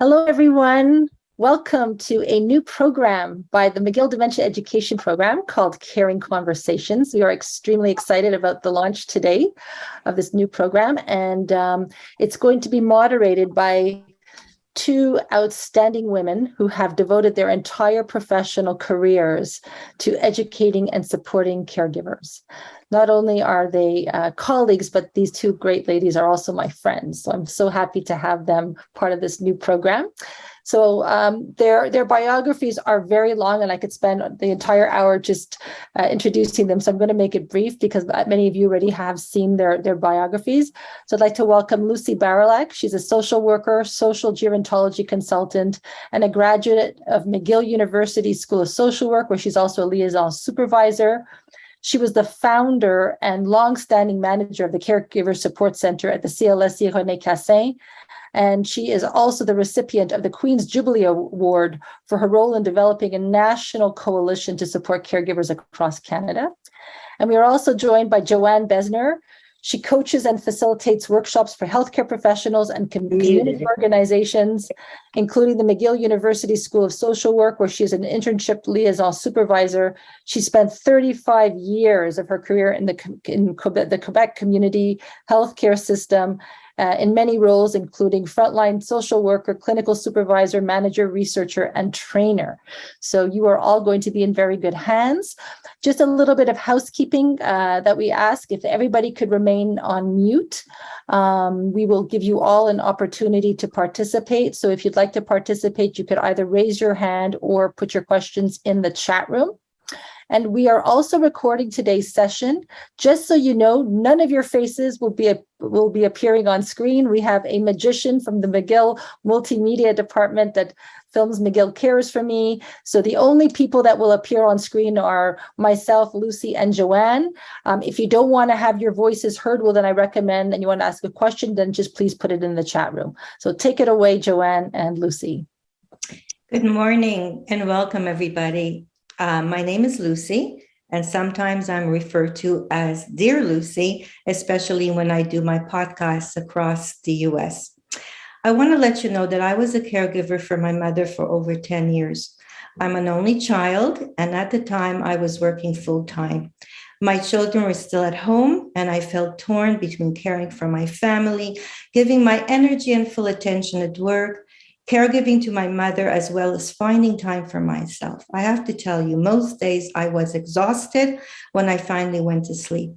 Hello, everyone. Welcome to a new program by the McGill Dementia Education Program called Caring Conversations. We are extremely excited about the launch today of this new program, and it's going to be moderated by two outstanding women who have devoted their entire professional careers to educating and supporting caregivers. Not only are they colleagues, but these two great ladies are also my friends. So I'm so happy to have them part of this new program. So their biographies are very long, and I could spend the entire hour just introducing them. So I'm going to make it brief because many of you already have seen their biographies. So I'd like to welcome Lucy Barylak. She's a social worker, social gerontology consultant, and a graduate of McGill University School of Social Work, where she's also a liaison supervisor. She was the founder and longstanding manager of the Caregiver Support Center at the CLSC René Cassin. And she is also the recipient of the Queen's Jubilee Award for her role in developing a national coalition to support caregivers across Canada. And we are also joined by Joanne Besner. She coaches and facilitates workshops for healthcare professionals and community organizations, including the McGill University School of Social Work, where she is an internship liaison supervisor. She spent 35 years of her career in the Quebec community healthcare system, in many roles, including frontline social worker, clinical supervisor, manager, researcher, and trainer. So you are all going to be in very good hands. Just a little bit of housekeeping that we ask. If everybody could remain on mute, we will give you all an opportunity to participate. So if you'd like to participate, you could either raise your hand or put your questions in the chat room. And we are also recording today's session. Just so you know, none of your faces will be appearing on screen. We have a magician from the McGill Multimedia Department that films McGill Cares for Me. So the only people that will appear on screen are myself, Lucy, and Joanne. If you don't want to have your voices heard, well, then I recommend, and you want to ask a question, then just please put it in the chat room. So take it away, Joanne and Lucy. Good morning and welcome, everybody. My name is Lucy, and sometimes I'm referred to as Dear Lucy, especially when I do my podcasts across the US. I want to let you know that I was a caregiver for my mother for over 10 years. I'm an only child, and at the time I was working full-time. My children were still at home, and I felt torn between caring for my family, giving my energy and full attention at work, caregiving to my mother, as well as finding time for myself. I have to tell you, most days I was exhausted when I finally went to sleep.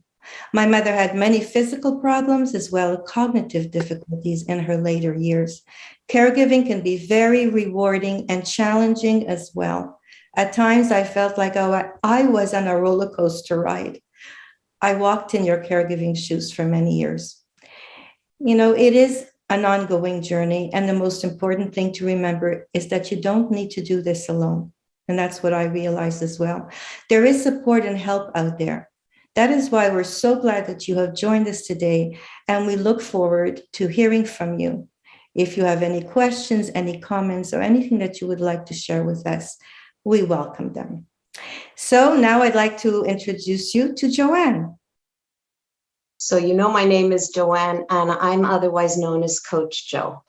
My mother had many physical problems as well as cognitive difficulties in her later years. Caregiving can be very rewarding and challenging as well. At times I felt like I was on a roller coaster ride. I walked in your caregiving shoes for many years. You know, it is an ongoing journey. And the most important thing to remember is that you don't need to do this alone. And that's what I realized as well. There is support and help out there. That is why we're so glad that you have joined us today. And we look forward to hearing from you. If you have any questions, any comments, or anything that you would like to share with us, we welcome them. So now I'd like to introduce you to Joanne. So you know my name is Joanne, and I'm otherwise known as Coach Jo.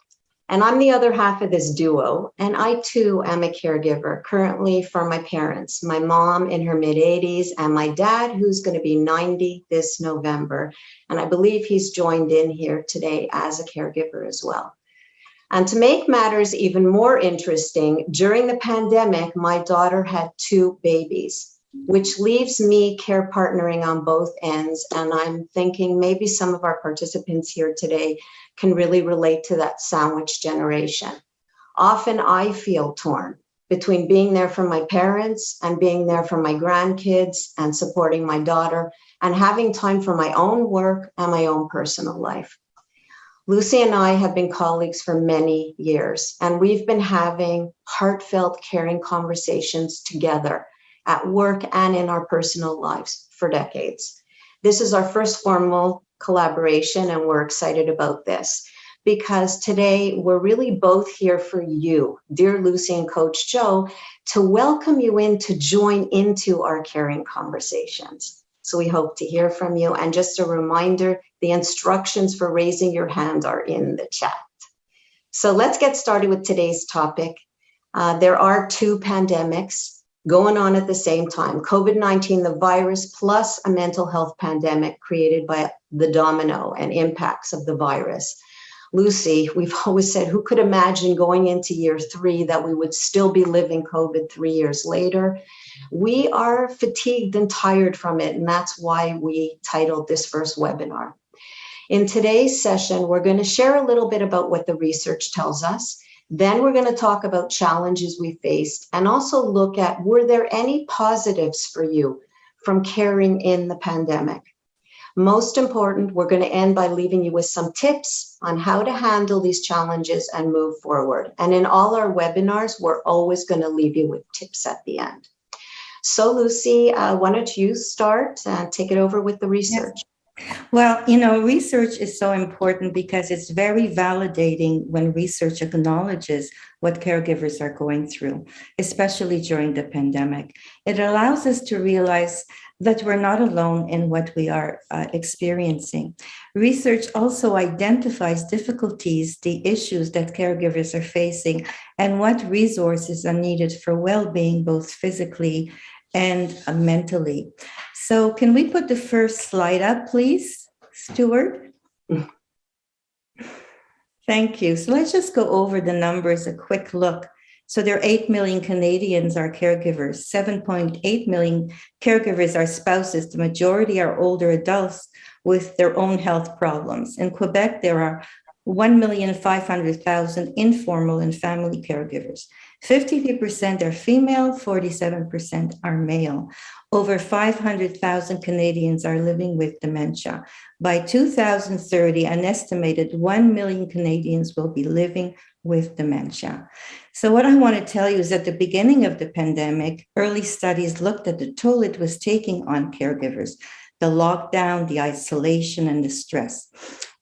And I'm the other half of this duo, and I too am a caregiver currently for my parents, my mom in her mid-80s and my dad who's going to be 90 this November. And I believe he's joined in here today as a caregiver as well. And to make matters even more interesting, during the pandemic, my daughter had 2 babies, which leaves me care partnering on both ends. And I'm thinking maybe some of our participants here today can really relate to that sandwich generation. Often I feel torn between being there for my parents and being there for my grandkids and supporting my daughter and having time for my own work and my own personal life. Lucy and I have been colleagues for many years, and we've been having heartfelt, caring conversations together at work and in our personal lives for decades. This is our first formal collaboration, and we're excited about this because today we're really both here for you, dear Lucy and Coach Jo, to welcome you in to join into our caring conversations. So we hope to hear from you. And just a reminder, the instructions for raising your hand are in the chat. So let's get started with today's topic. There are two pandemics going on at the same time. COVID-19, the virus, plus a mental health pandemic created by the domino and impacts of the virus. Lucy, we've always said, who could imagine going into year 3 that we would still be living COVID 3 years later? We are fatigued and tired from it, and that's why we titled this first webinar. In today's session, we're going to share a little bit about what the research tells us. Then we're going to talk about challenges we faced and also look at, were there any positives for you from caring in the pandemic? Most important, we're going to end by leaving you with some tips on how to handle these challenges and move forward. And in all our webinars, we're always going to leave you with tips at the end. So Lucy, why don't you start and take it over with the research? Yes. Well, research is so important because it's very validating when research acknowledges what caregivers are going through, especially during the pandemic. It allows us to realize that we're not alone in what we are experiencing. Research also identifies difficulties, the issues that caregivers are facing, and what resources are needed for well-being, both physically and mentally. So can we put the first slide up, please, Stuart? Thank you. So let's just go over the numbers, a quick look. So there are 8 million Canadians are caregivers, 7.8 million caregivers are spouses. The majority are older adults with their own health problems. In Quebec, there are 1,500,000 informal and family caregivers. 53% are female, 47% are male. Over 500,000 Canadians are living with dementia. By 2030, an estimated 1 million Canadians will be living with dementia. So what I want to tell you is at the beginning of the pandemic, early studies looked at the toll it was taking on caregivers, the lockdown, the isolation, and the stress.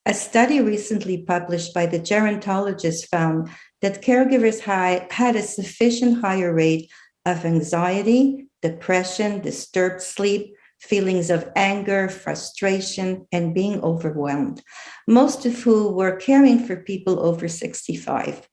A study recently published by the gerontologist found that caregivers had a sufficient higher rate of anxiety, depression, disturbed sleep, feelings of anger, frustration, and being overwhelmed, most of who were caring for people over 65.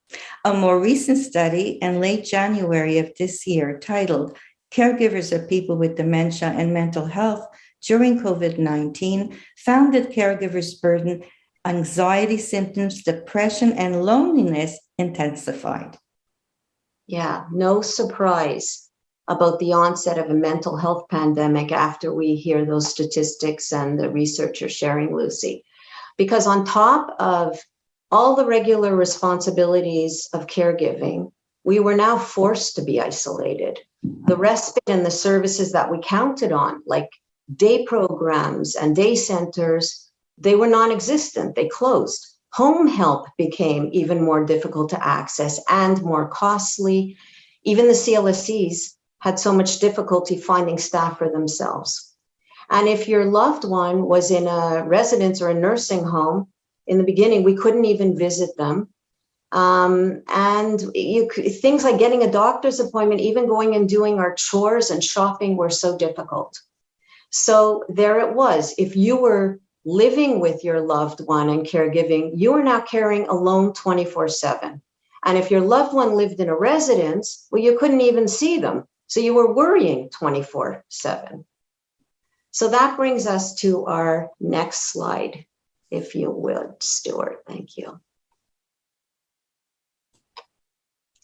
A more recent study in late January of this year titled Caregivers of People with Dementia and Mental Health During COVID-19 found that caregivers' burden anxiety symptoms, depression, and loneliness intensified. Yeah, no surprise about the onset of a mental health pandemic after we hear those statistics and the research you're sharing, Lucy. Because on top of all the regular responsibilities of caregiving, we were now forced to be isolated. The respite and the services that we counted on, like day programs and day centers, they were non-existent, they closed. Home help became even more difficult to access and more costly. Even the CLSCs had so much difficulty finding staff for themselves. And if your loved one was in a residence or a nursing home, in the beginning, we couldn't even visit them. Things like getting a doctor's appointment, even going and doing our chores and shopping were so difficult. So there it was. If you were living with your loved one and caregiving, you are now caring alone 24/7. And if your loved one lived in a residence, well, you couldn't even see them. So you were worrying 24/7. So that brings us to our next slide, if you would, Stuart. Thank you.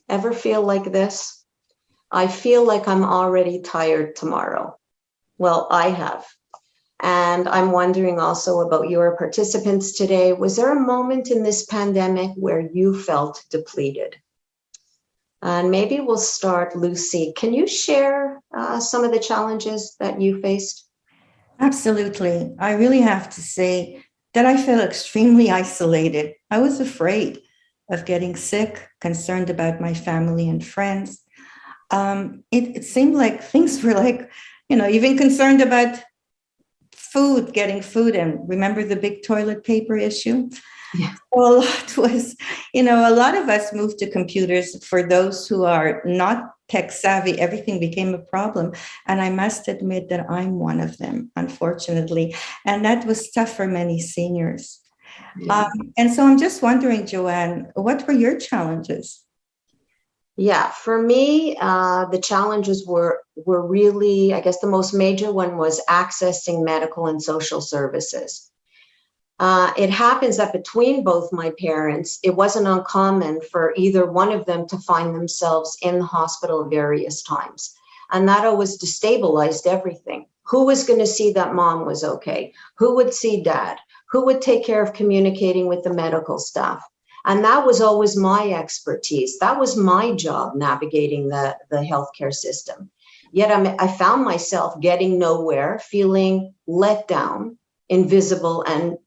Ever feel like this? I feel like I'm already tired tomorrow. Well, I have. And I'm wondering also about your participants today. Was there a moment in this pandemic where you felt depleted? And maybe we'll start, Lucy. Can you share some of the challenges that you faced? Absolutely. I really have to say that I felt extremely isolated. I was afraid of getting sick, concerned about my family and friends. It seemed like things were like, even concerned about food, getting food in. Remember the big toilet paper issue? Yeah. Well, a lot was, a lot of us moved to computers. For those who are not tech savvy, everything became a problem. And I must admit that I'm one of them, unfortunately. And that was tough for many seniors. Yeah. And so I'm just wondering, Joanne, what were your challenges? Yeah, for me, the challenges were really, I guess the most major one was accessing medical and social services. It happens that between both my parents, it wasn't uncommon for either one of them to find themselves in the hospital at various times. And that always destabilized everything. Who was going to see that mom was okay? Who would see dad? Who would take care of communicating with the medical staff? And that was always my expertise. That was my job, navigating the healthcare system. Yet I found myself getting nowhere, feeling let down, invisible, and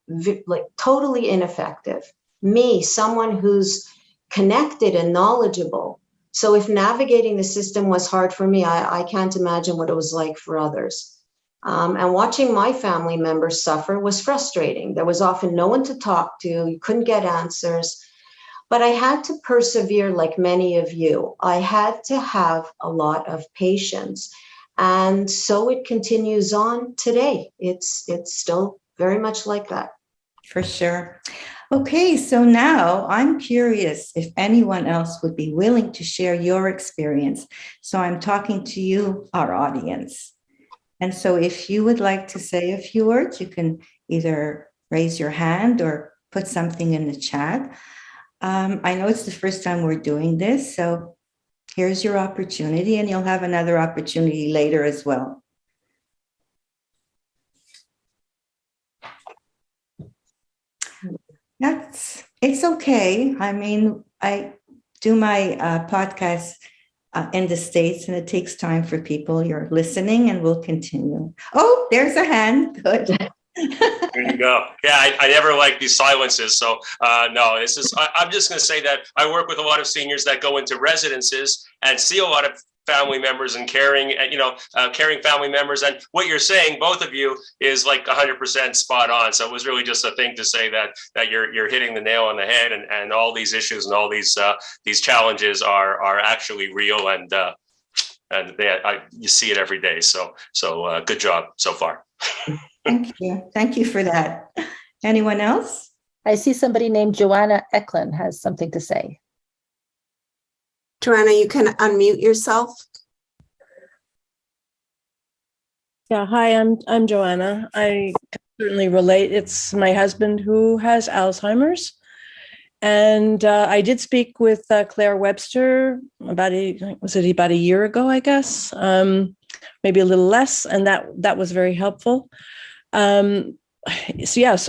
like totally ineffective. Me, someone who's connected and knowledgeable. So if navigating the system was hard for me, I can't imagine what it was like for others. And watching my family members suffer was frustrating. There was often no one to talk to. You couldn't get answers. But I had to persevere like many of you. I had to have a lot of patience. And so it continues on today. It's still very much like that. For sure. Okay, so now I'm curious if anyone else would be willing to share your experience. So I'm talking to you, our audience. And so if you would like to say a few words, you can either raise your hand or put something in the chat. I know it's the first time we're doing this, so here's your opportunity, and you'll have another opportunity later as well. It's okay. I mean, I do my podcast in the States, and it takes time for people. You're listening, and we'll continue. Oh, there's a hand. Good. There you go. Yeah, I never like these silences. So no, this is, I'm just going to say that I work with a lot of seniors that go into residences and see a lot of family members and caring family members. And what you're saying, both of you, is like 100% spot on. So it was really just a thing to say that you're hitting the nail on the head, and all these issues and all these challenges are actually real, and you see it every day. So good job so far. Thank you. Thank you for that. Anyone else? I see somebody named Joanna Eklund has something to say. Joanna, you can unmute yourself. Yeah, hi, I'm Joanna. I certainly relate. It's my husband who has Alzheimer's. And I did speak with Claire Webster about a year ago, I guess, maybe a little less, and that was very helpful. So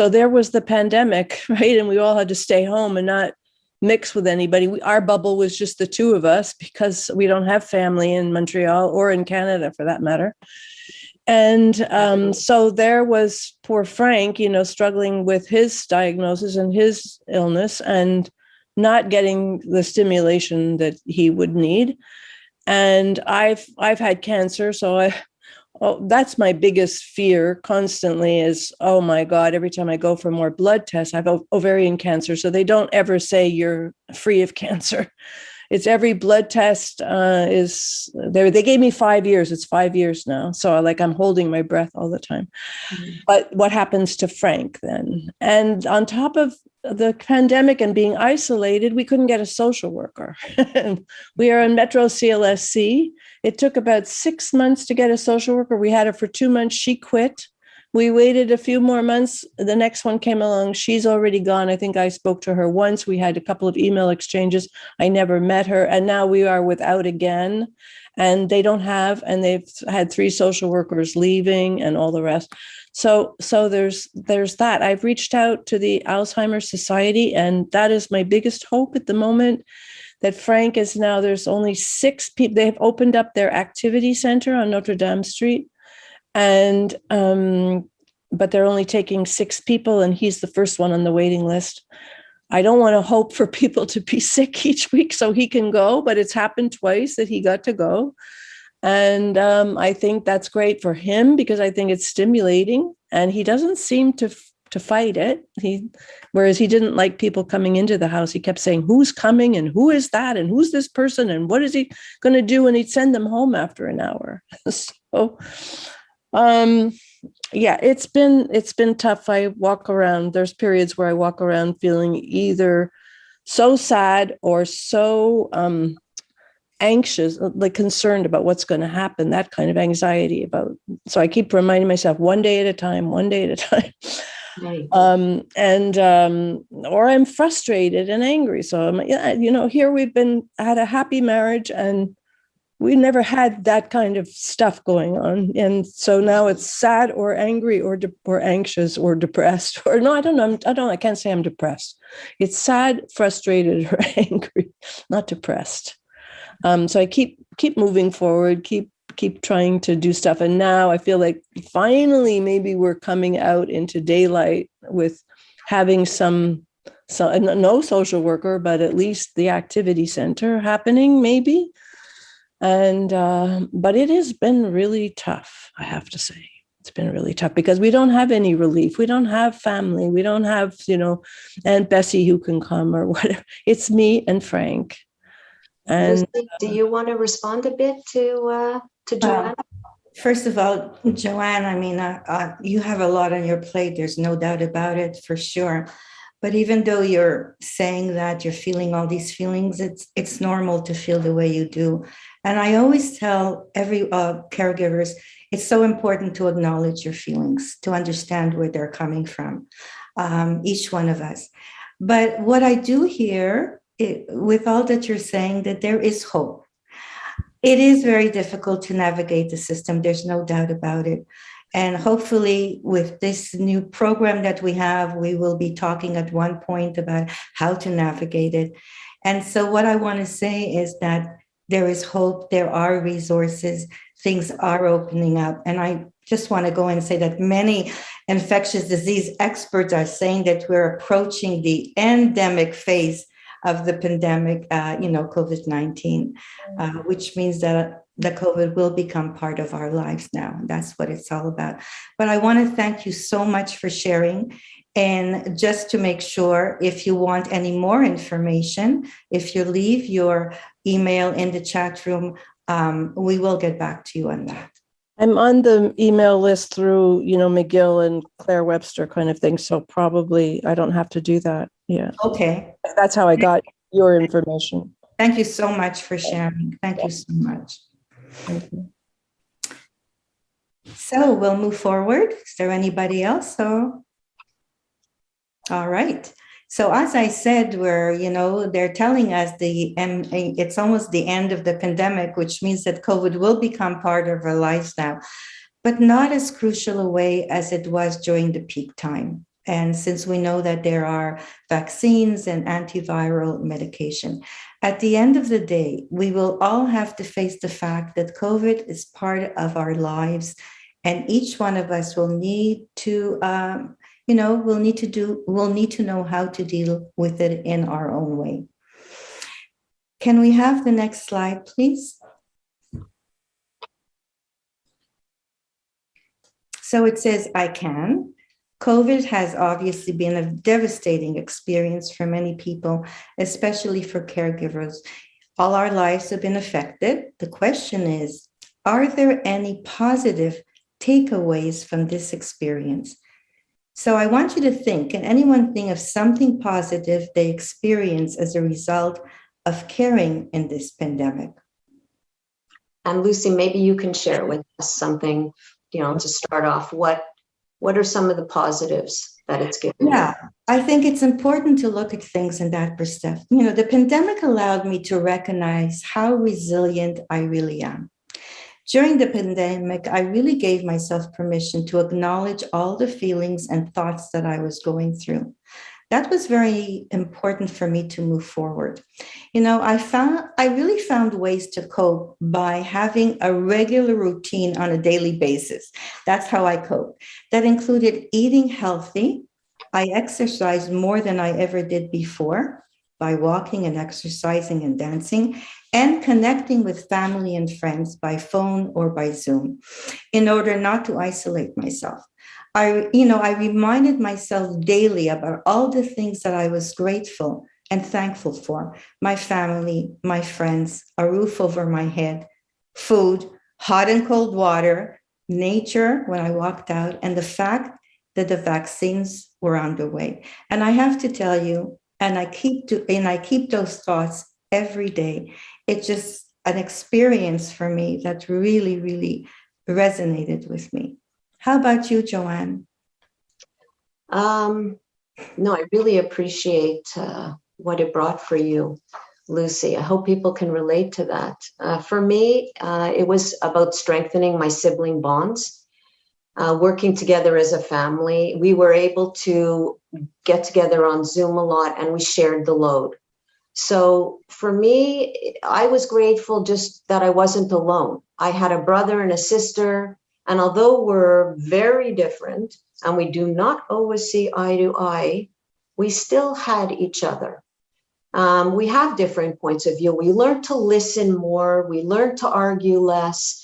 there was the pandemic, right? And we all had to stay home and not mix with anybody. Our bubble was just the two of us because we don't have family in Montreal or in Canada for that matter. And so there was poor Frank, struggling with his diagnosis and his illness and not getting the stimulation that he would need. And I've had cancer, so that's my biggest fear constantly is, oh my God, every time I go for more blood tests, I have ovarian cancer. So they don't ever say you're free of cancer. It's every blood test is there. They gave me 5 years. It's 5 years now. So I'm holding my breath all the time. Mm-hmm. But what happens to Frank then? And on top of the pandemic and being isolated, we couldn't get a social worker. We are in Metro CLSC. It took about 6 months to get a social worker. We had her for 2 months. She quit. We waited a few more months. The next one came along. She's already gone. I think I spoke to her once. We had a couple of email exchanges. I never met her. And now we are without again. And they don't have, and they've had 3 social workers leaving and all the rest. So there's that. I've reached out to the Alzheimer's Society, and that is my biggest hope at the moment, that Frank is now, there's only 6 people. They've opened up their activity center on Notre Dame Street. And but they're only taking 6 people, and he's the first one on the waiting list. I don't want to hope for people to be sick each week so he can go, but it's happened twice that he got to go. And I think that's great for him because I think it's stimulating, and he doesn't seem to fight it. Whereas he didn't like people coming into the house. He kept saying, who's coming and who is that and who's this person and what is he going to do? And he'd send them home after an hour. So Um, yeah, it's been tough. I walk around, there's periods where I walk around feeling either so sad or so anxious, like concerned about what's going to happen, that kind of anxiety about. So I keep reminding myself, one day at a time, one day at a time. Right. Or I'm frustrated and angry. So here we've had a happy marriage, and we never had that kind of stuff going on. And so now it's sad or angry or anxious or depressed, or no, I don't know. I can't say I'm depressed. It's sad, frustrated, or angry, not depressed. So I keep moving forward, keep trying to do stuff. And now I feel like finally maybe we're coming out into daylight with having some no social worker, but at least the activity center happening maybe. And but it has been really tough, I have to say. It's been really tough because we don't have any relief. We don't have family. We don't have, Aunt Bessie who can come or whatever. It's me and Frank. And Lucy, do you want to respond a bit to Joanne? First of all, Joanne, I mean, you have a lot on your plate. There's no doubt about it, for sure. But even though you're saying that you're feeling all these feelings, it's normal to feel the way you do. And I always tell every caregivers, it's so important to acknowledge your feelings, to understand where they're coming from, each one of us. But what I do hear, with all that you're saying, that there is hope. It is very difficult to navigate the system. There's no doubt about it. And hopefully with this new program that we have, we will be talking at one point about how to navigate it. And so what I want to say is that there is hope, there are resources, things are opening up. And I just want to go and say that many infectious disease experts are saying that we're approaching the endemic phase of the pandemic, COVID-19, which means that the COVID will become part of our lives now. That's what it's all about. But I want to thank you so much for sharing. And just to make sure, if you want any more information, if you leave your email in the chat room, we will get back to you on that. I'm on the email list through, McGill and Claire Webster kind of thing. So probably I don't have to do that. Yeah. Okay. That's how I got your information. Thank you so much for sharing. Thank you so much. Thank you. So we'll move forward. Is there anybody else? All right. So as I said, they're telling us it's almost the end of the pandemic, which means that COVID will become part of our lives now, but not as crucial a way as it was during the peak time. And since we know that there are vaccines and antiviral medication, at the end of the day, we will all have to face the fact that COVID is part of our lives, and each one of us will need to, we'll need to know how to deal with it in our own way. Can we have the next slide, please? So it says, I can. COVID has obviously been a devastating experience for many people, especially for caregivers. All our lives have been affected. The question is, are there any positive takeaways from this experience? So I want you to think, can anyone think of something positive they experience as a result of caring in this pandemic? And Lucy, maybe you can share with us something, to start off. What are some of the positives that it's given? Yeah, I think it's important to look at things in that perspective. The pandemic allowed me to recognize how resilient I really am. During the pandemic, I really gave myself permission to acknowledge all the feelings and thoughts that I was going through. That was very important for me to move forward. I really found ways to cope by having a regular routine on a daily basis. That's how I coped. That included eating healthy. I exercised more than I ever did before by walking and exercising and dancing, and connecting with family and friends by phone or by Zoom in order not to isolate myself. I reminded myself daily about all the things that I was grateful and thankful for: my family, my friends, a roof over my head, food, hot and cold water, nature when I walked out, and the fact that the vaccines were underway. And I have to tell you, and I keep those thoughts every day. It's just an experience for me that really, really resonated with me. How about you, Joanne? No, I really appreciate what it brought for you, Lucy. I hope people can relate to that. For me, it was about strengthening my sibling bonds, working together as a family. We were able to get together on Zoom a lot, and we shared the load. So for me, I was grateful just that I wasn't alone. I had a brother and a sister, and although we're very different and we do not always see eye to eye, we still had each other. We have different points of view. We learned to listen more, we learned to argue less,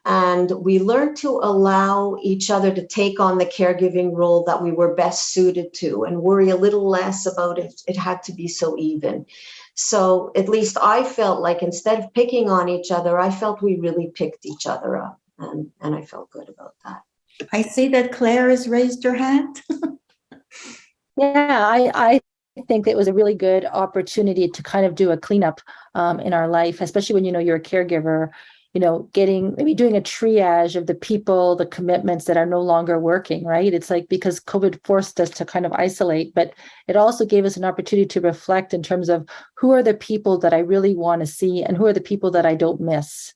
and we learned to allow each other to take on the caregiving role that we were best suited to and worry a little less about it. It had to be so even. So at least I felt like instead of picking on each other, I felt we really picked each other up, and I felt good about that. I see that Claire has raised her hand. Yeah, I think it was a really good opportunity to kind of do a cleanup in our life, especially when, you're a caregiver, maybe doing a triage of the people, the commitments that are no longer working, right? It's like, because COVID forced us to kind of isolate, but it also gave us an opportunity to reflect in terms of who are the people that I really want to see and who are the people that I don't miss.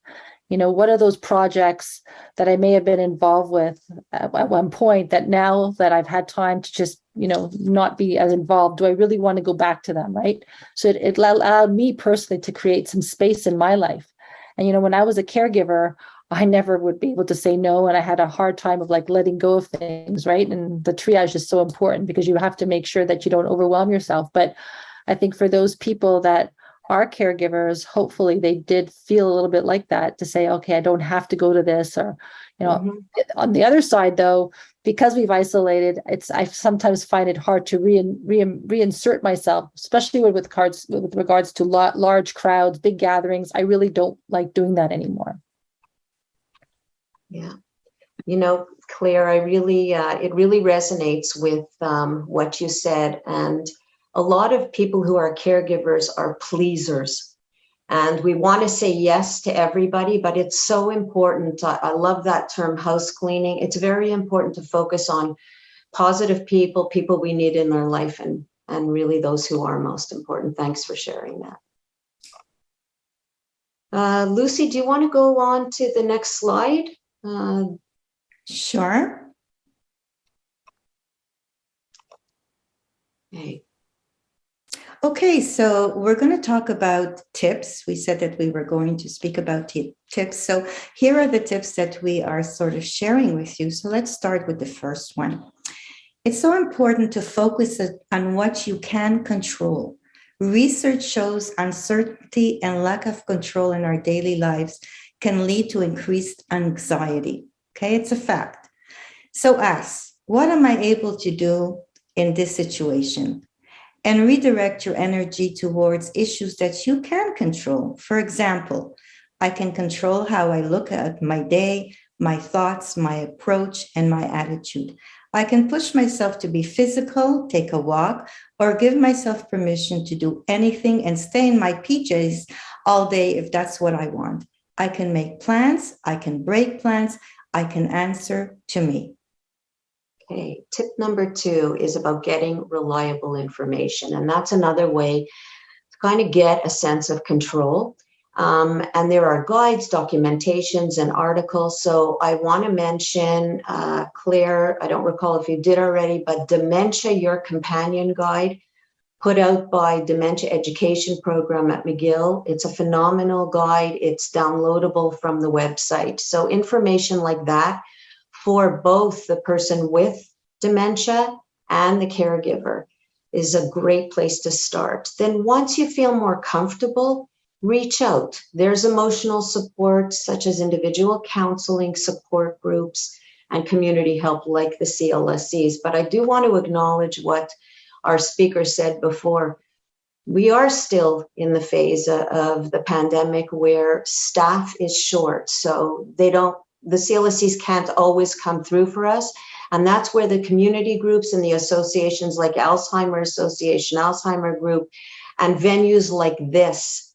What are those projects that I may have been involved with at one point that now that I've had time to just, not be as involved, do I really want to go back to them, right? So it allowed me personally to create some space in my life. And, when I was a caregiver, I never would be able to say no. And I had a hard time of like letting go of things, right? And the triage is so important because you have to make sure that you don't overwhelm yourself. But I think for those people that are caregivers, hopefully they did feel a little bit like that, to say, okay, I don't have to go to this, or, On the other side, though, because we've isolated, I sometimes find it hard to reinsert myself, especially with regards to large crowds, big gatherings. I really don't like doing that anymore. Yeah. Claire, I really, it really resonates with what you said. And a lot of people who are caregivers are pleasers, and we want to say yes to everybody, but it's so important. I love that term, house cleaning. It's very important to focus on positive people we need in their life, and really those who are most important. Thanks for sharing that. Lucy, do you want to go on to the next slide? Sure. Okay, so we're going to talk about tips. We said that we were going to speak about tips. So here are the tips that we are sort of sharing with you. So let's start with the first one. It's so important to focus on what you can control. Research shows uncertainty and lack of control in our daily lives can lead to increased anxiety. Okay, it's a fact. So ask, what am I able to do in this situation? And redirect your energy towards issues that you can control. For example, I can control how I look at my day, my thoughts, my approach, and my attitude. I can push myself to be physical, take a walk, or give myself permission to do anything and stay in my PJs all day if that's what I want. I can make plans, I can break plans, I can answer to me. Okay, tip number 2 is about getting reliable information. And that's another way to kind of get a sense of control. And there are guides, documentations, and articles. So I want to mention, Claire, I don't recall if you did already, but Dementia, Your Companion Guide, put out by Dementia Education Program at McGill. It's a phenomenal guide. It's downloadable from the website. So information like that for both the person with dementia and the caregiver is a great place to start. Then once you feel more comfortable, reach out. There's emotional support, such as individual counseling, support groups, and community help like the CLSCs. But I do want to acknowledge what our speaker said before. We are still in the phase of the pandemic where staff is short. So they don't the CLSCs can't always come through for us. And that's where the community groups and the associations like Alzheimer Association, Alzheimer Group, and venues like this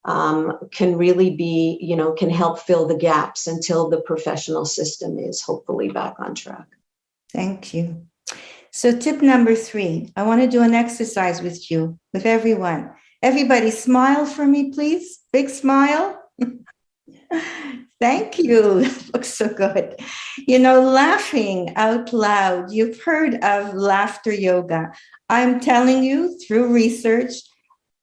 can really be, can help fill the gaps until the professional system is hopefully back on track. Thank you. So tip number 3, I want to do an exercise with you, with everyone. Everybody smile for me, please. Big smile. Thank you. That looks so good. Laughing out loud. You've heard of laughter yoga. I'm telling you through research,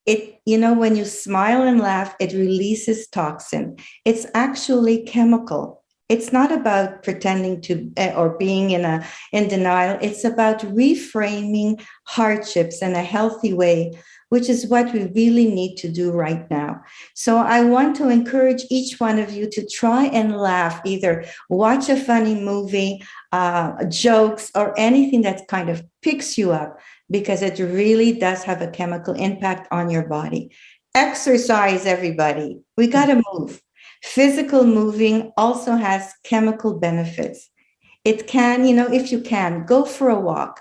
when you smile and laugh, it releases toxin. It's actually chemical. It's not about pretending to or being in denial. It's about reframing hardships in a healthy way, which is what we really need to do right now. So I want to encourage each one of you to try and laugh, either watch a funny movie, jokes, or anything that kind of picks you up, because it really does have a chemical impact on your body. Exercise, everybody. We got to move. Physical moving also has chemical benefits. It can, if you can, go for a walk.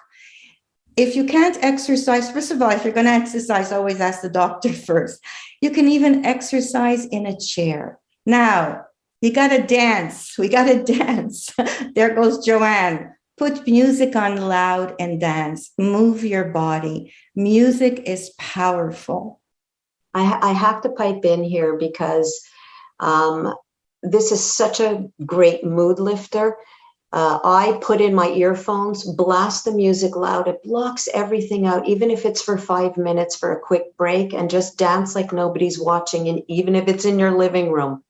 If you can't exercise, first of all, if you're going to exercise, always ask the doctor first. You can even exercise in a chair. Now, you got to dance. We got to dance. There goes Joanne. Put music on loud and dance. Move your body. Music is powerful. I have to pipe in here because this is such a great mood lifter. I put in my earphones, blast the music loud. It blocks everything out, even if it's for 5 minutes for a quick break, and just dance like nobody's watching, and even if it's in your living room.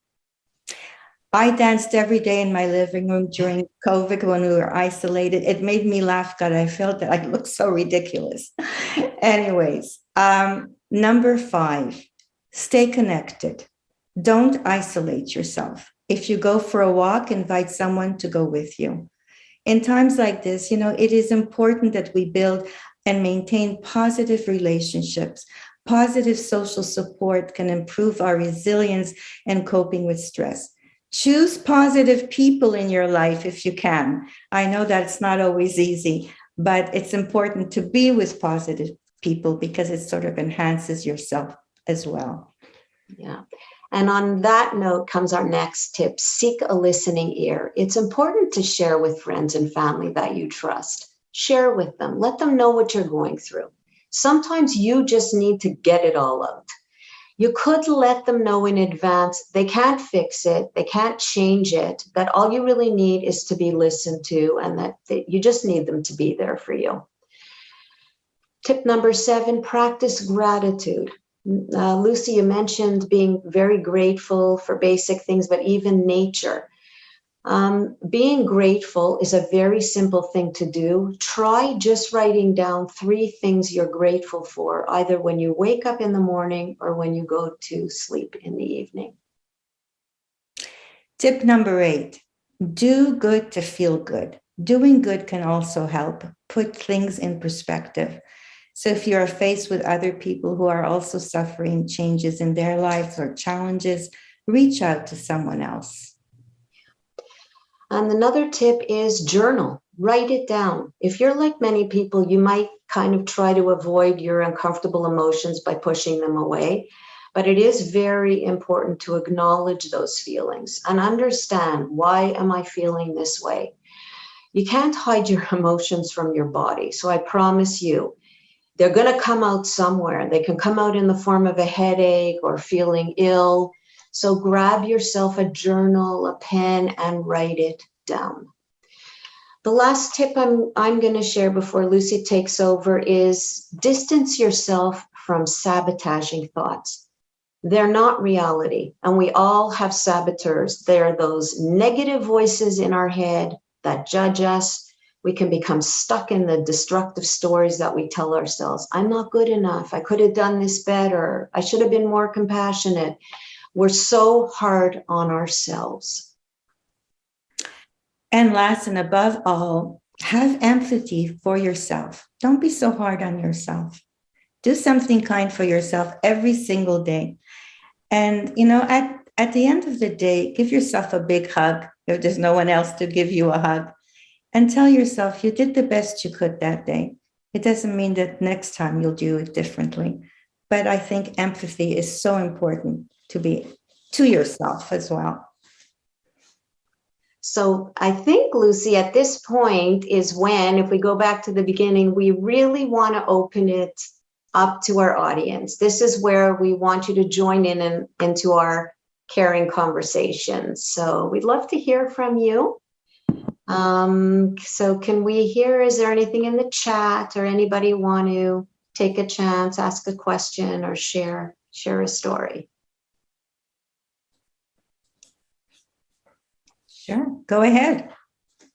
I danced every day in my living room during COVID when we were isolated. It made me laugh, God. I felt that I looked so ridiculous. Anyways, number 5, stay connected. Don't isolate yourself. If you go for a walk, invite someone to go with you. In times like this, it is important that we build and maintain positive relationships. Positive social support can improve our resilience and coping with stress. Choose positive people in your life if you can. I know that it's not always easy, but it's important to be with positive people because it sort of enhances yourself as well. Yeah. And on that note comes our next tip: seek a listening ear. It's important to share with friends and family that you trust. Share with them. Let them know what you're going through. Sometimes you just need to get it all out. You could let them know in advance. They can't fix it. They can't change it. That all you really need is to be listened to, and that you just need them to be there for you. Tip number 7, practice gratitude. Lucy, you mentioned being very grateful for basic things, but even nature. Being grateful is a very simple thing to do. Try just writing down 3 things you're grateful for, either when you wake up in the morning or when you go to sleep in the evening. Tip number 8, do good to feel good. Doing good can also help put things in perspective. So if you're faced with other people who are also suffering changes in their lives or challenges, reach out to someone else. And another tip is journal. Write it down. If you're like many people, you might kind of try to avoid your uncomfortable emotions by pushing them away. But it is very important to acknowledge those feelings and understand, why am I feeling this way? You can't hide your emotions from your body. So I promise you, they're going to come out somewhere. They can come out in the form of a headache or feeling ill. So grab yourself a journal, a pen, and write it down. The last tip I'm going to share before Lucy takes over is distance yourself from sabotaging thoughts. They're not reality, and we all have saboteurs. They're those negative voices in our head that judge us. We can become stuck in the destructive stories that we tell ourselves. I'm not good enough. I could have done this better. I should have been more compassionate. We're so hard on ourselves. And last and above all, have empathy for yourself. Don't be so hard on yourself. Do something kind for yourself every single day. And, at the end of the day, give yourself a big hug if there's no one else to give you a hug, and tell yourself you did the best you could that day. It doesn't mean that next time you'll do it differently. But I think empathy is so important to be to yourself as well. So I think, Lucy, at this point is when, if we go back to the beginning, we really want to open it up to our audience. This is where we want you to join in and into our caring conversations. So we'd love to hear from you. So can we hear, is there anything in the chat, or anybody want to take a chance, ask a question, or share a story? Sure, go ahead.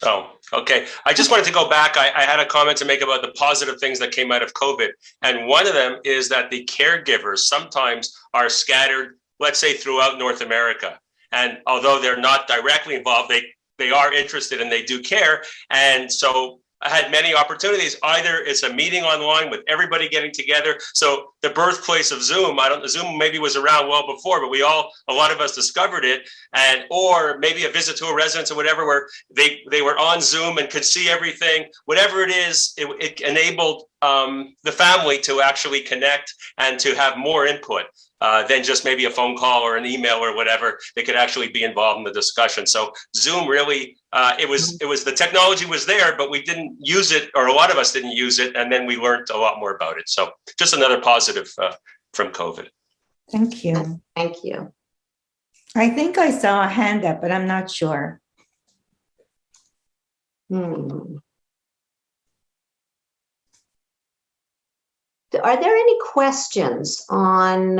Oh, okay. I just wanted to go back. I had a comment to make about the positive things that came out of COVID. And one of them is that the caregivers sometimes are scattered, let's say, throughout North America. And although they're not directly involved, they are interested and they do care. And so I had many opportunities. Either it's a meeting online with everybody getting together. So the birthplace of Zoom, Zoom maybe was around well before, but a lot of us discovered it. And, or maybe a visit to a residence or whatever, where they were on Zoom and could see everything. Whatever it is, it enabled the family to actually connect and to have more input than just maybe a phone call or an email or whatever. They could actually be involved in the discussion. So Zoom really, it was the technology was there, but we didn't use it, or a lot of us didn't use it, and then we learned a lot more about it. So just another positive from COVID. Thank you. Thank you. I think I saw a hand up, but I'm not sure. Are there any questions on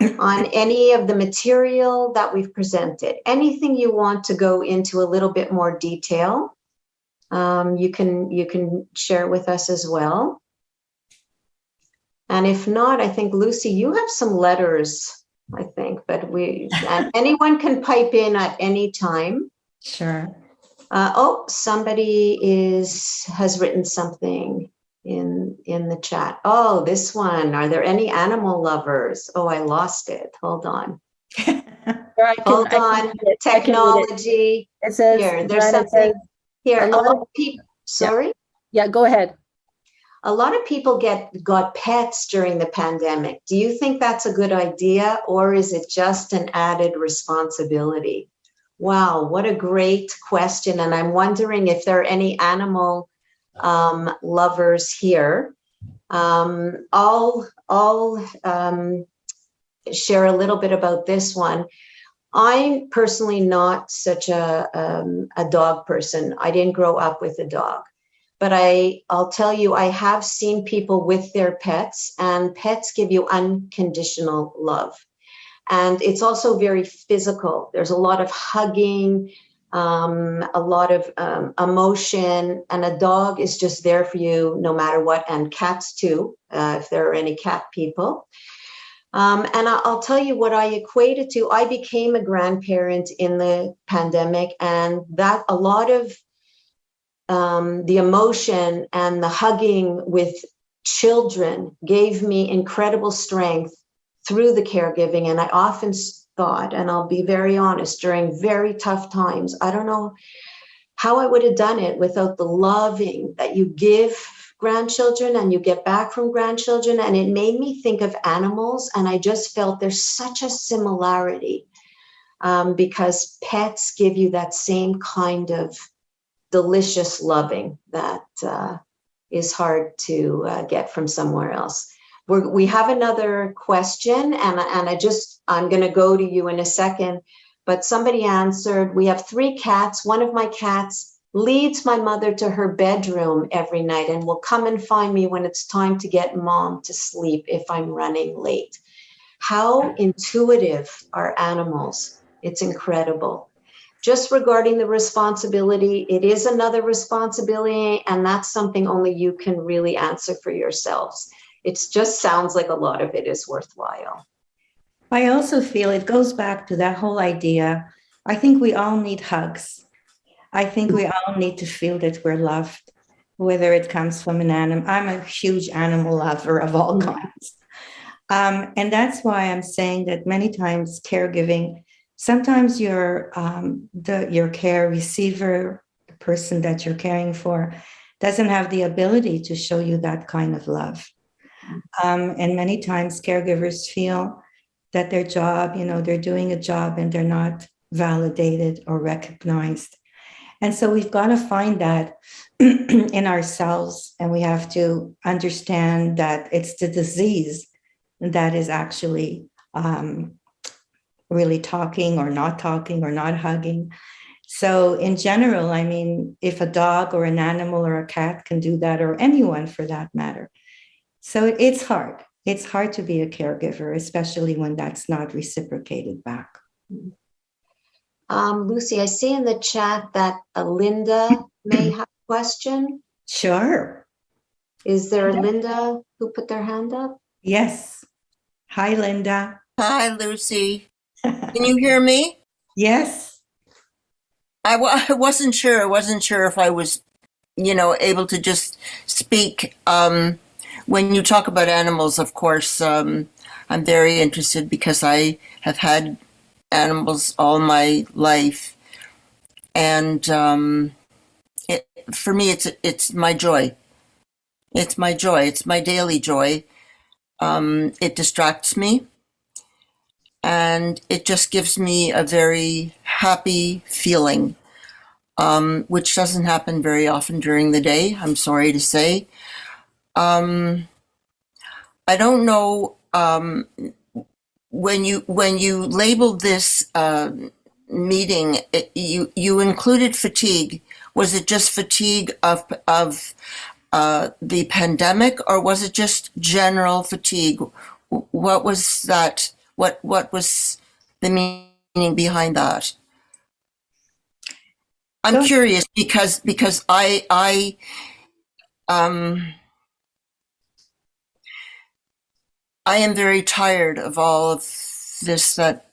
any of the material that we've presented? Anything you want to go into a little bit more detail, you can share with us as well. And if not, I think, Lucy, you have some letters, I think, but and anyone can pipe in at any time. Sure. Somebody has written something in the chat. Oh, this one. Are there any animal lovers? Oh, I lost it. Hold on. Hold on. Technology. It says, here, there's something here. A lot of people. Sorry. Yeah, go ahead. A lot of people got pets during the pandemic. Do you think that's a good idea, or is it just an added responsibility? Wow, what a great question. And I'm wondering if there are any animal lovers here. I'll share a little bit about this one. I'm personally not such a dog person. I didn't grow up with a dog. But I'll tell you, I have seen people with their pets, and pets give you unconditional love. And it's also very physical. There's a lot of hugging, a lot of emotion, and a dog is just there for you no matter what, and cats too, if there are any cat people. And I'll tell you what I equate it to. I became a grandparent in the pandemic, and that a lot of the emotion and the hugging with children gave me incredible strength through the caregiving. And I often thought, and I'll be very honest, during very tough times, I don't know how I would have done it without the loving that you give grandchildren and you get back from grandchildren. And it made me think of animals. And I just felt there's such a similarity because pets give you that same kind of delicious loving that is hard to get from somewhere else. We have another question, and I'm going to go to you in a second, but somebody answered, we have 3 cats. One of my cats leads my mother to her bedroom every night and will come and find me when it's time to get mom to sleep if I'm running late. How intuitive are animals? It's incredible. Just regarding the responsibility, it is another responsibility, and that's something only you can really answer for yourselves. It just sounds like a lot of it is worthwhile. I also feel it goes back to that whole idea. I think we all need hugs. I think we all need to feel that we're loved, whether it comes from an animal. I'm a huge animal lover of all kinds. And that's why I'm saying that many times caregiving sometimes your care receiver, the person that you're caring for, doesn't have the ability to show you that kind of love. And many times caregivers feel that their job, they're doing a job and they're not validated or recognized. And so we've got to find that in ourselves, and we have to understand that it's the disease that is actually really talking or not hugging. So in general, I mean, if a dog or an animal or a cat can do that, or anyone for that matter. So it's hard. It's hard to be a caregiver, especially when that's not reciprocated back. Lucy, I see in the chat that Linda may have a question. Sure. Is there a Linda who put their hand up? Yes. Hi, Linda. Hi, Lucy. Can you hear me? Yes. I wasn't sure. I wasn't sure if I was, able to just speak. When you talk about animals, of course, I'm very interested because I have had animals all my life, and for me, it's my joy. It's my joy. It's my daily joy. It distracts me, and it just gives me a very happy feeling, which doesn't happen very often during the day, I'm sorry to say. I don't know, when you labeled this meeting, you included fatigue. Was it just fatigue of the pandemic, or was it just general fatigue? What was that? What was the meaning behind that? I'm curious because I am very tired of all of this that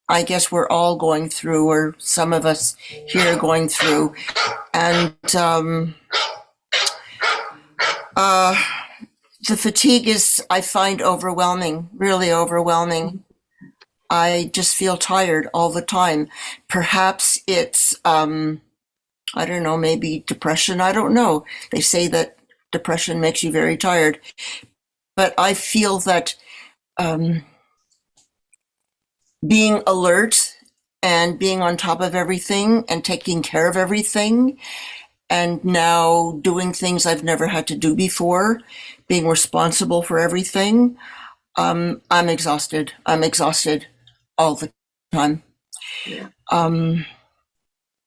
I guess we're all going through, or some of us here are going through, and the fatigue is, I find, overwhelming, really overwhelming. I just feel tired all the time. Perhaps it's, I don't know, maybe depression. I don't know. They say that depression makes you very tired. But I feel that being alert and being on top of everything and taking care of everything, and now doing things I've never had to do before, being responsible for everything, I'm exhausted. I'm exhausted all the time. Yeah.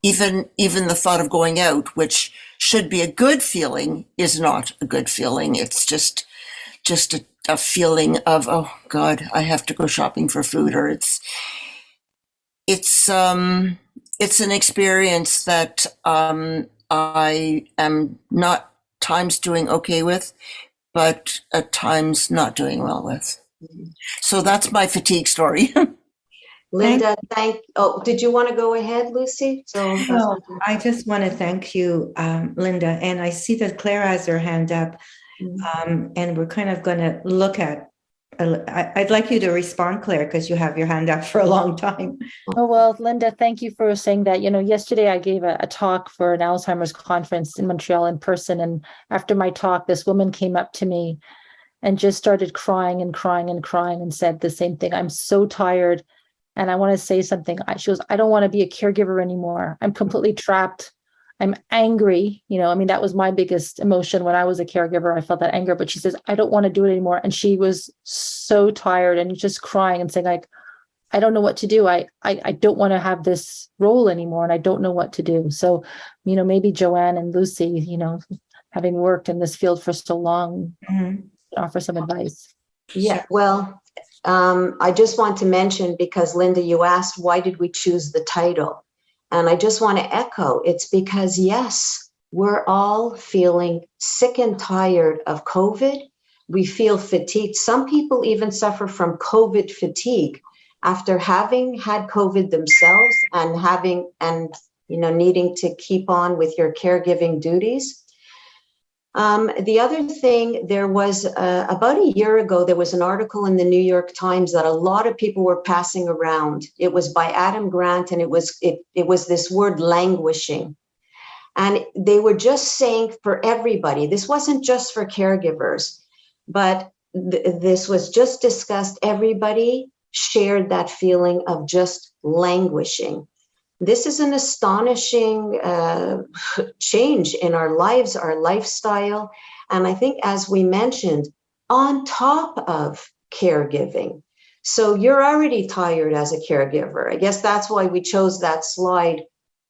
Even the thought of going out, which should be a good feeling, is not a good feeling. It's just a feeling of, oh God, I have to go shopping for food, or it's an experience that I am not times doing okay with, but at times not doing well with. So that's my fatigue story. Linda, did you want to go ahead, Lucy? No, I just want to thank you, Linda. And I see that Claire has her hand up, and we're kind of going to look at, I'd like you to respond, Claire, because you have your hand up for a long time. Oh, well, Linda, thank you for saying that. Yesterday I gave a talk for an Alzheimer's conference in Montreal in person. And after my talk, this woman came up to me and just started crying and crying and crying and said the same thing. I'm so tired and I want to say something. She goes, I don't want to be a caregiver anymore. I'm completely trapped. I'm angry. That was my biggest emotion when I was a caregiver. I felt that anger, but she says, I don't want to do it anymore. And she was so tired and just crying and saying, like, I don't know what to do. I don't want to have this role anymore. And I don't know what to do. So, maybe Joanne and Lucy, having worked in this field for so long, offer some advice. Yeah, well, I just want to mention, because Linda, you asked, why did we choose the title? And I just want to echo, it's because, yes, we're all feeling sick and tired of COVID. We feel fatigued. Some people even suffer from COVID fatigue after having had COVID themselves and needing to keep on with your caregiving duties. The other thing, there was about a year ago, there was an article in the New York Times that a lot of people were passing around. It was by Adam Grant, and it was this word languishing. And they were just saying for everybody, this wasn't just for caregivers, but this was just discussed. Everybody shared that feeling of just languishing. This is an astonishing change in our lives, our lifestyle. And I think, as we mentioned, on top of caregiving. So you're already tired as a caregiver. I guess that's why we chose that slide.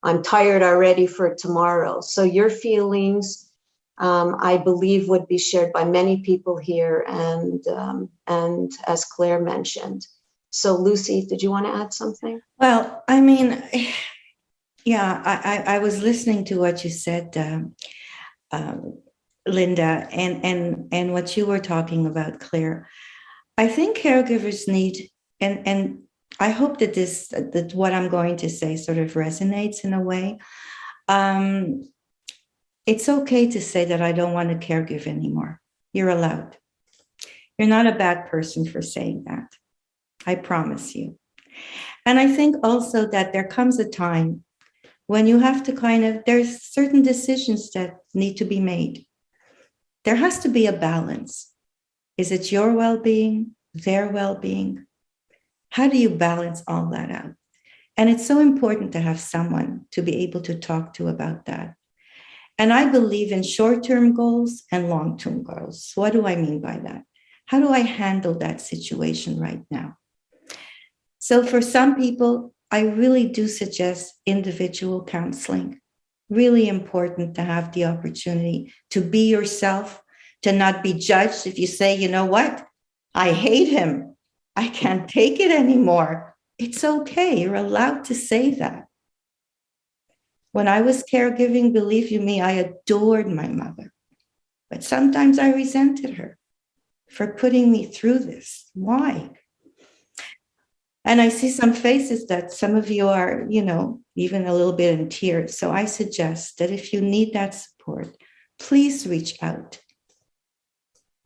I'm tired already for tomorrow. So your feelings, I believe, would be shared by many people here, and as Claire mentioned. So Lucy, did you want to add something? Well, I mean, yeah, I was listening to what you said, Linda, and what you were talking about, Claire. I think caregivers need, and I hope that that what I'm going to say sort of resonates in a way. It's okay to say that I don't want to caregive anymore. You're allowed. You're not a bad person for saying that. I promise you. And I think also that there comes a time when you have to there's certain decisions that need to be made. There has to be a balance. Is it your well-being, their well-being? How do you balance all that out? And it's so important to have someone to be able to talk to about that. And I believe in short-term goals and long-term goals. What do I mean by that? How do I handle that situation right now? So for some people, I really do suggest individual counseling. Really important to have the opportunity to be yourself, to not be judged if you say, you know what, I hate him. I can't take it anymore. It's okay. You're allowed to say that. When I was caregiving, believe you me, I adored my mother. But sometimes I resented her for putting me through this. Why? And I see some faces that some of you are, even a little bit in tears. So I suggest that if you need that support, please reach out.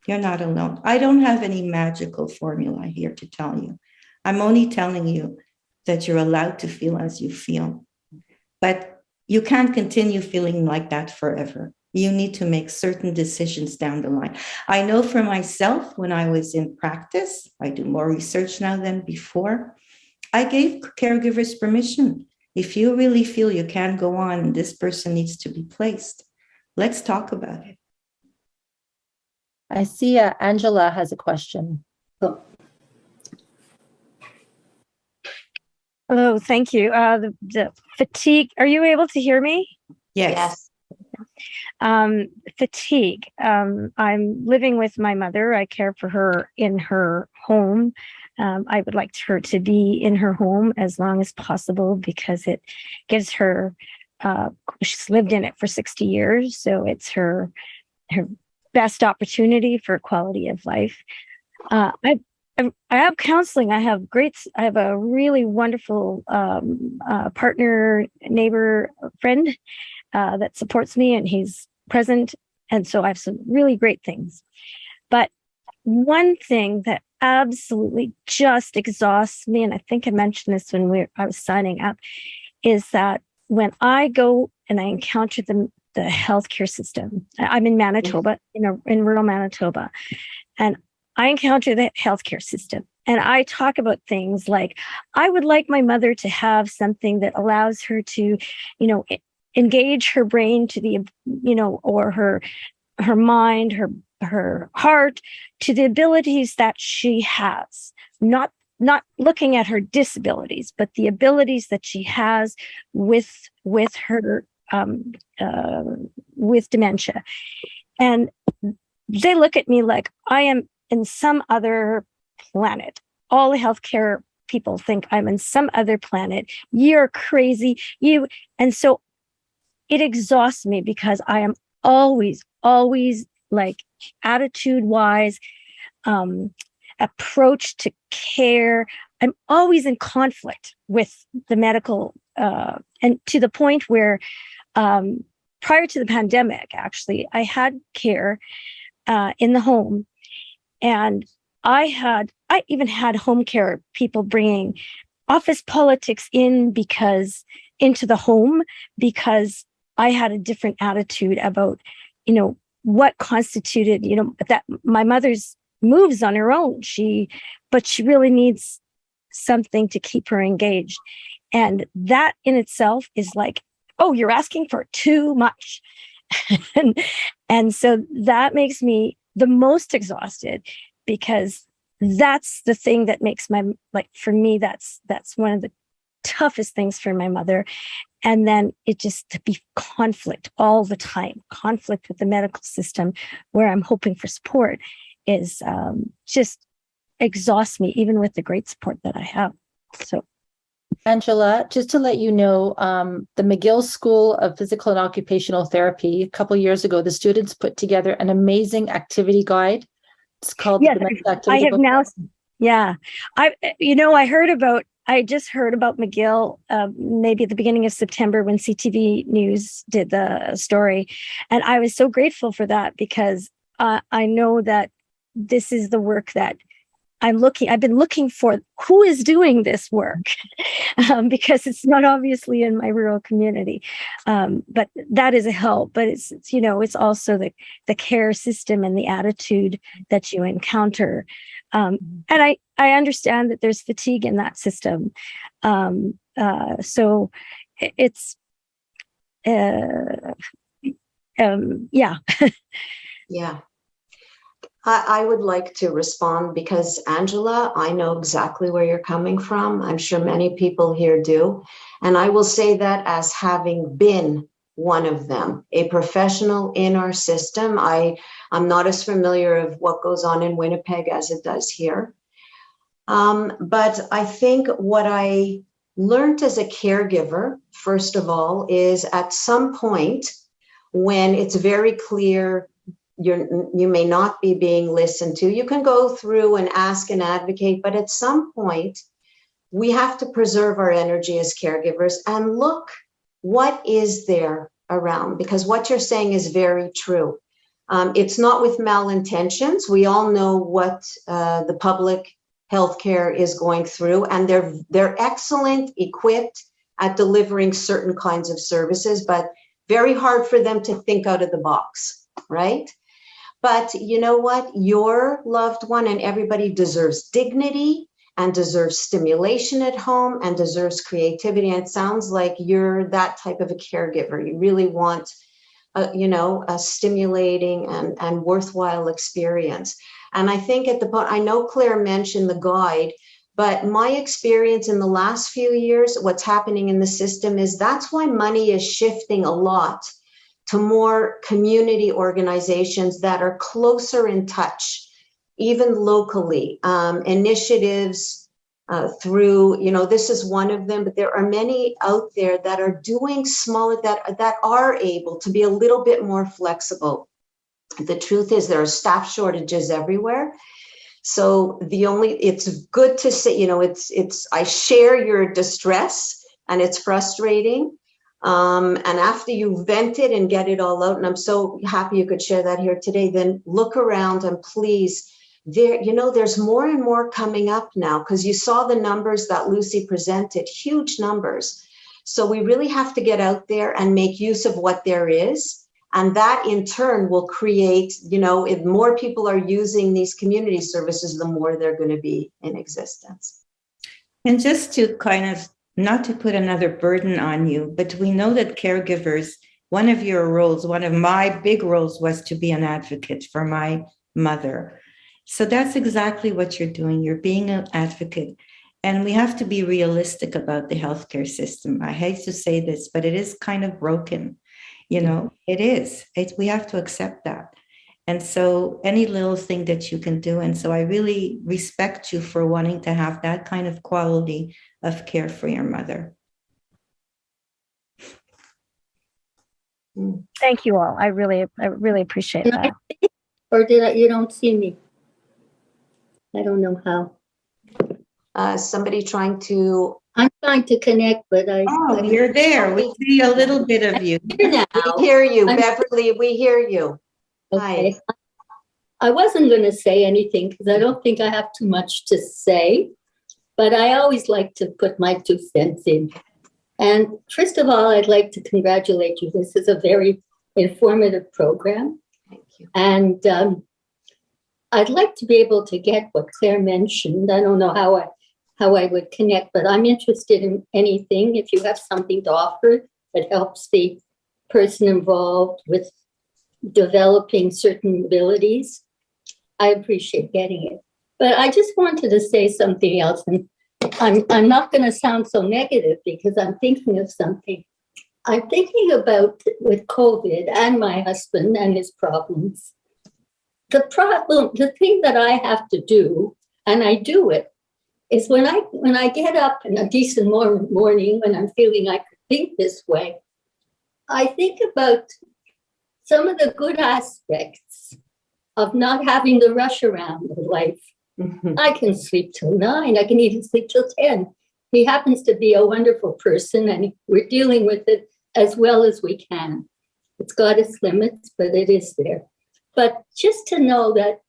You're not alone. I don't have any magical formula here to tell you. I'm only telling you that you're allowed to feel as you feel. But you can't continue feeling like that forever. You need to make certain decisions down the line. I know for myself, when I was in practice, I do more research now than before. I gave caregivers permission. If you really feel you can't go on and this person needs to be placed, let's talk about it. I see Angela has a question. Hello, thank you. The fatigue, are you able to hear me? Yes. Fatigue. I'm living with my mother. I care for her in her home. I would like her to be in her home as long as possible because it gives her, she's lived in it for 60 years. So it's her best opportunity for quality of life. I have counseling. I have a really wonderful partner, neighbor, friend that supports me, and he's present. And so I have some really great things. But one thing that absolutely just exhausts me, and I think I mentioned this when I was signing up, is that when I go and I encounter the healthcare system, I'm in Manitoba, in rural Manitoba, and I encounter the healthcare system, and I talk about things like, I would like my mother to have something that allows her to, engage her brain to the, or her mind, her heart to the abilities that she has, not looking at her disabilities, but the abilities that she has with her, with dementia. And they look at me like I am in some other planet. All the healthcare people think I'm in some other planet. You're crazy. And so it exhausts me because I am always like attitude wise, approach to care. I'm always in conflict with the medical, and to the point where prior to the pandemic, actually, I had care in the home, and I even had home care people bringing office politics into the home, because I had a different attitude about, what constituted, that my mother's moves on her own. But she really needs something to keep her engaged. And that in itself is like, oh, you're asking for too much. and so that makes me the most exhausted, because that's the thing that makes for me, that's one of the toughest things for my mother. And then it just to be conflict all the time, conflict with the medical system, where I'm hoping for support, is just exhausts me, even with the great support that I have. So, Angela, just to let you know, the McGill School of Physical and Occupational Therapy, a couple of years ago, the students put together an amazing activity guide. It's called yes, the Dementia I Activity have Book. now. Yeah, I just heard about McGill maybe at the beginning of September, when CTV News did the story, and I was so grateful for that, because I know that this is the work that I've been looking for, who is doing this work, because it's not obviously in my rural community. But that is a help. But it's also the care system and the attitude that you encounter. And I understand that there's fatigue in that system. So it's, yeah. Yeah. I would like to respond, because Angela, I know exactly where you're coming from. I'm sure many people here do. And I will say that as having been one of them, a professional in our system. I'm not as familiar of what goes on in Winnipeg as it does here. But I think what I learned as a caregiver, first of all, is at some point when it's very clear you may not be being listened to, you can go through and ask and advocate, but at some point we have to preserve our energy as caregivers and look what is there around, because what you're saying is very true. It's not with malintentions. We all know what the public healthcare is going through, and they're excellent, equipped at delivering certain kinds of services, but very hard for them to think out of the box, right? But you know what? Your loved one and everybody deserves dignity and deserves stimulation at home and deserves creativity. And it sounds like you're that type of a caregiver. You really want, a stimulating and worthwhile experience. And I think I know Claire mentioned the guide, but my experience in the last few years, what's happening in the system is that's why money is shifting a lot to more community organizations that are closer in touch, even locally. Initiatives through, this is one of them, but there are many out there that are doing smaller, that are able to be a little bit more flexible. The truth is there are staff shortages everywhere. So it's good to say, I share your distress, and it's frustrating. And after you vent it and get it all out, and I'm so happy you could share that here today, then look around and please, there's more and more coming up now, because you saw the numbers that Lucy presented, huge numbers. So we really have to get out there and make use of what there is. And that in turn will create, if more people are using these community services, the more they're going to be in existence. And just to kind of, not to put another burden on you, but we know that caregivers, one of your roles, one of my big roles was to be an advocate for my mother. So that's exactly what you're doing. You're being an advocate. And we have to be realistic about the healthcare system. I hate to say this, but it is kind of broken. It is. We have to accept that. And so any little thing that you can do. And so I really respect you for wanting to have that kind of quality of care for your mother. Thank you all. I really appreciate that. Or you don't see me? I don't know how. Somebody trying to I'm trying to connect, but Oh, you're there. We see a little bit of you. here now. We hear you, I'm- Beverly. We hear you. Okay. Hi. I wasn't going to say anything because I don't think I have too much to say, but I always like to put my 2 cents in. And first of all, I'd like to congratulate you. This is a very informative program. Thank you. And I'd like to be able to get what Claire mentioned. I don't know how I would connect, but I'm interested in anything. If you have something to offer that helps the person involved with developing certain abilities, I appreciate getting it. But I just wanted to say something else, and I'm not going to sound so negative because I'm thinking of something. I'm thinking about with COVID and my husband and his problems. The thing that I have to do, and I do it, is when I get up in a decent morning when I'm feeling I could think this way, I think about some of the good aspects of not having the rush around of life. I can sleep till 9. I can even sleep till 10. He happens to be a wonderful person, and we're dealing with it as well as we can. It's got its limits, but it is there. But just to know that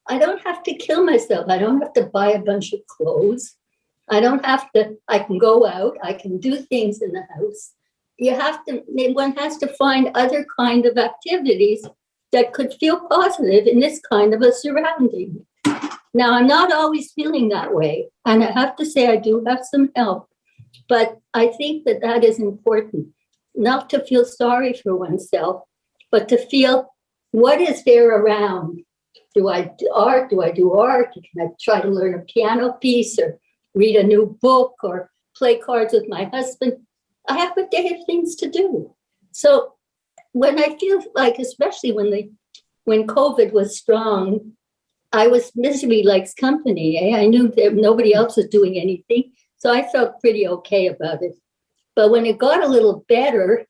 I don't have to kill myself. I don't have to buy a bunch of clothes. I can go out. I can do things in the house. One has to find other kind of activities that could feel positive in this kind of a surrounding. Now, I'm not always feeling that way. And I have to say, I do have some help. But I think that is important, not to feel sorry for oneself, but to feel what is there around. Do I do art? Do I do art? Can I try to learn a piano piece or read a new book or play cards with my husband? I have a day of things to do. So when I feel like, especially when COVID was strong, I was misery likes company. I knew that nobody else was doing anything, so I felt pretty okay about it. But when it got a little better,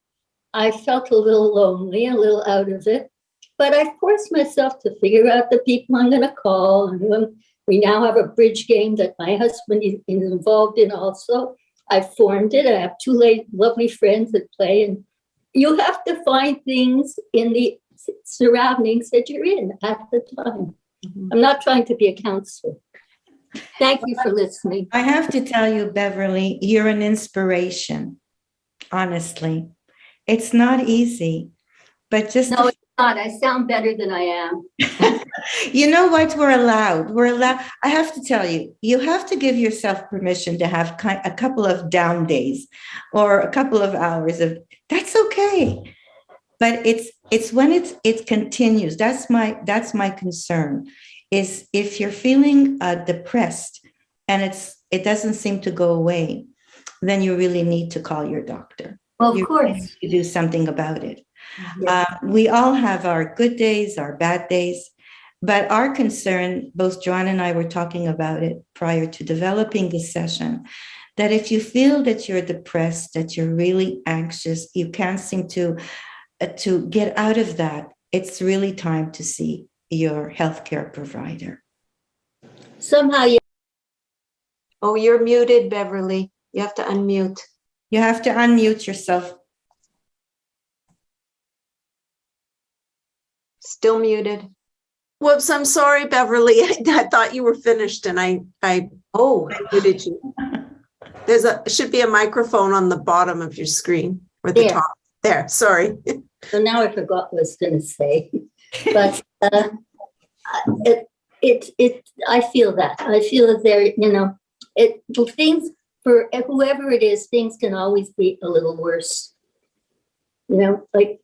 I felt a little lonely, a little out of it. But I forced myself to figure out the people I'm going to call. And we now have a bridge game that my husband is involved in also. I formed it. I have 2 lovely friends that play. And you have to find things in the surroundings that you're in at the time. I'm not trying to be a counselor. Thank you for listening. I have to tell you, Beverly, you're an inspiration. Honestly, it's not easy, but just No, it's not. I sound better than I am. you know what? We're allowed. I have to tell you, you have to give yourself permission to have a couple of down days or a couple of hours of. That's okay. But it's when it continues. That's my concern. Is if you're feeling depressed and it doesn't seem to go away, then you really need to call your doctor. Well, of You course. need to do something about it. Yes. We all have our good days, our bad days, but our concern, both Joanne and I were talking about it prior to developing this session, that if you feel that you're depressed, that you're really anxious, you can't seem to get out of that, it's really time to see your healthcare provider. Somehow you. Oh, you're muted, Beverly. You have to unmute. You have to unmute yourself. Still muted. Whoops, I'm sorry, Beverly. I thought you were finished and I muted you. Should be a microphone on the bottom of your screen or the There. top. There, sorry. So now I forgot what I was going to say, but I feel that. I feel that there, things for whoever it is, things can always be a little worse. Like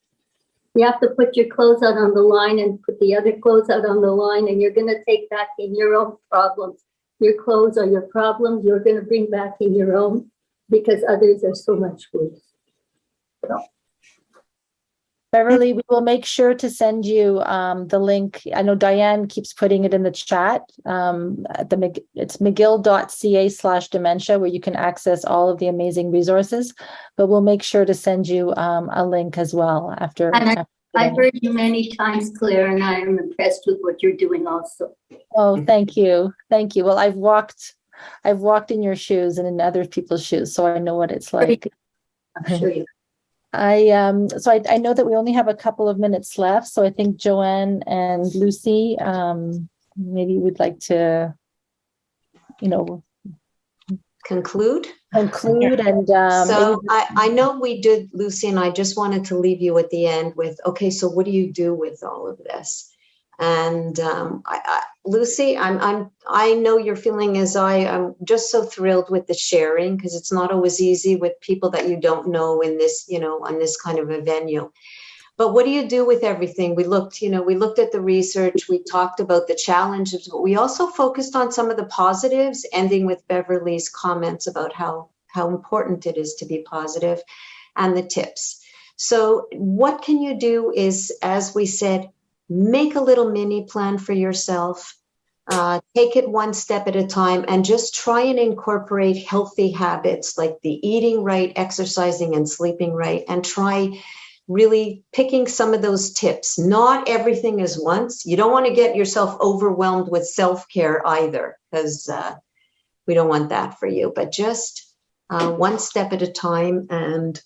you have to put your clothes out on the line and put the other clothes out on the line, and you're going to take back in your own problems. Your clothes are your problems. You're going to bring back in your own because others are so much worse. So. Beverly, we will make sure to send you the link. I know Diane keeps putting it in the chat. It's mcgill.ca/dementia, where you can access all of the amazing resources. But we'll make sure to send you a link as well after. I've heard you many times, Claire, and I am impressed with what you're doing also. Oh, thank you. Thank you. Well, I've walked I've walked in your shoes and in other people's shoes, so I know what it's like. Sure you- I know that we only have a couple of minutes left, so I think Joanne and Lucy, maybe we'd like to, Conclude. conclude and So maybe I know we did, Lucy, and I just wanted to leave you at the end with, okay, so what do you do with all of this? And Lucy, I know your feeling as I'm just so thrilled with the sharing, because it's not always easy with people that you don't know in this, on this kind of a venue. But what do you do with everything? We looked at the research, we talked about the challenges, but we also focused on some of the positives, ending with Beverly's comments about how important it is to be positive, and the tips. So what can you do is, as we said, make a little mini plan for yourself. Take it one step at a time and just try and incorporate healthy habits like the eating right, exercising, and sleeping right, and try really picking some of those tips. Not everything is once. You don't want to get yourself overwhelmed with self-care either, because we don't want that for you, but just one step at a time. And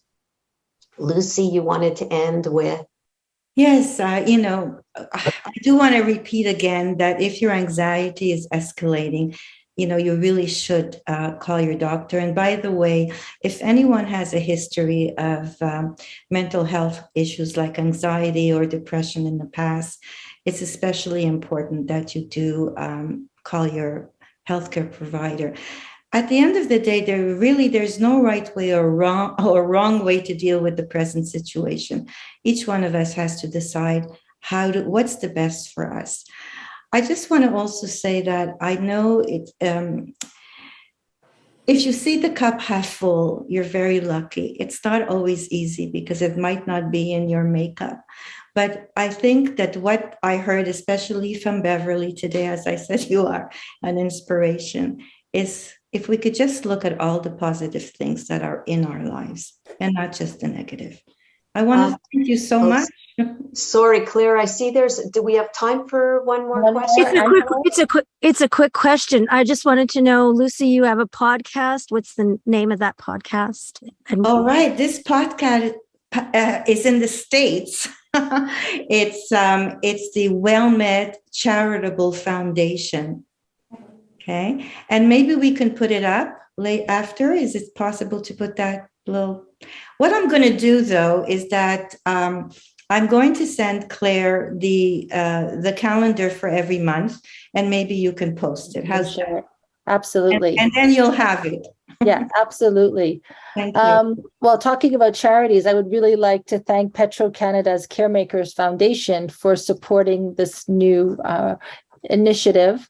Lucy, you wanted to end with? Yes, I do want to repeat again that if your anxiety is escalating, you really should call your doctor. And by the way, if anyone has a history of mental health issues like anxiety or depression in the past, it's especially important that you do call your healthcare provider. At the end of the day, there's no right way or wrong way to deal with the present situation. Each one of us has to decide what's the best for us. I just want to also say that I know it. If you see the cup half full, you're very lucky. It's not always easy because it might not be in your makeup. But I think that what I heard, especially from Beverly today, as I said, you are an inspiration, is if we could just look at all the positive things that are in our lives and not just the negative. I want to thank you so much. Sorry, Claire, I see do we have time for one more question? It's a quick question. I just wanted to know, Lucy, you have a podcast. What's the name of that podcast? All right. This podcast is in the States. It's the WellMed Charitable Foundation. Okay. And maybe we can put it up after. Is it possible to put that little? What I'm going to do, though, is that I'm going to send Claire the calendar for every month, and maybe you can post it. How's that? Absolutely. And then you'll have it. Yeah, absolutely. Thank you. Well, talking about charities, I would really like to thank Petro-Canada's Caremakers Foundation for supporting this new initiative.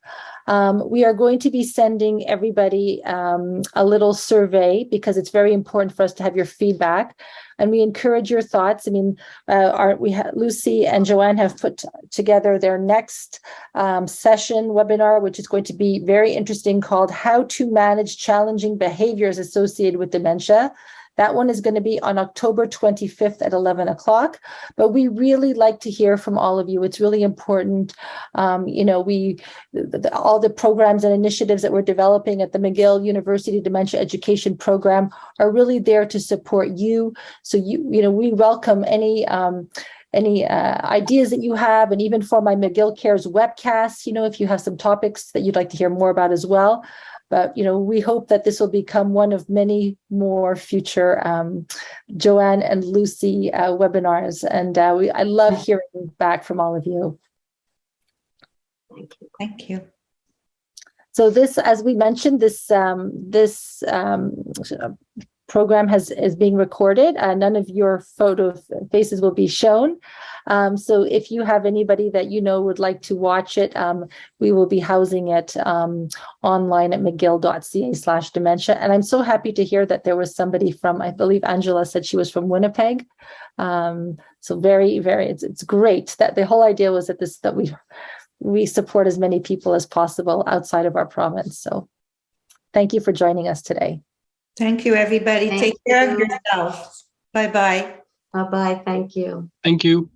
We are going to be sending everybody a little survey because it's very important for us to have your feedback, and we encourage your thoughts. I mean, Lucy and Joanne have put together their next session webinar, which is going to be very interesting, called "How to Manage Challenging Behaviors Associated with Dementia." That one is going to be on October 25th at 11 o'clock. But we really like to hear from all of you. It's really important. All the programs and initiatives that we're developing at the McGill University Dementia Education Program are really there to support you. So we welcome any ideas that you have, and even for my McGill Cares webcast, if you have some topics that you'd like to hear more about as well. But, we hope that this will become one of many more future Joanne and Lucy webinars. And I love hearing back from all of you. Thank you. Thank you. So this, as we mentioned, this program is being recorded. None of your faces will be shown. So if you have anybody that would like to watch it, we will be housing it online at mcgill.ca/dementia. And I'm so happy to hear that there was somebody from, I believe Angela said she was from Winnipeg. So very, very, it's great that the whole idea was that we support as many people as possible outside of our province. So thank you for joining us today. Thank you, everybody. Take care of yourselves. Bye-bye. Bye-bye. Thank you. Thank you.